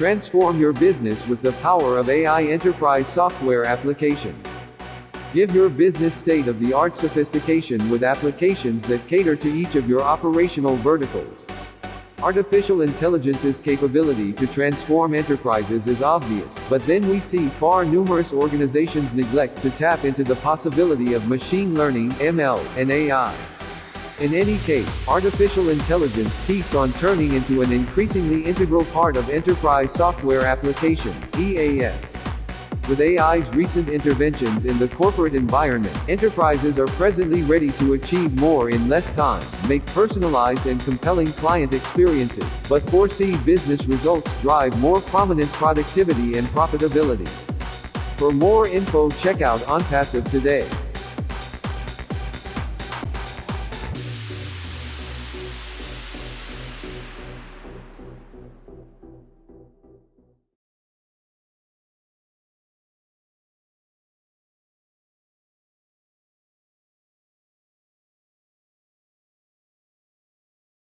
Transform your business with the power of AI enterprise software applications. Give your business state-of-the-art sophistication with applications that cater to each of your operational verticals. Artificial intelligence's capability to transform enterprises is obvious, but then we see far numerous organizations neglect to tap into the possibility of machine learning, ML, and AI. In any case, artificial intelligence keeps on turning into an increasingly integral part of enterprise software applications, EAS. With AI's recent interventions in the corporate environment, enterprises are presently ready to achieve more in less time, make personalized and compelling client experiences, but foresee business results drive more prominent productivity and profitability. For more info, check out Onpassive today.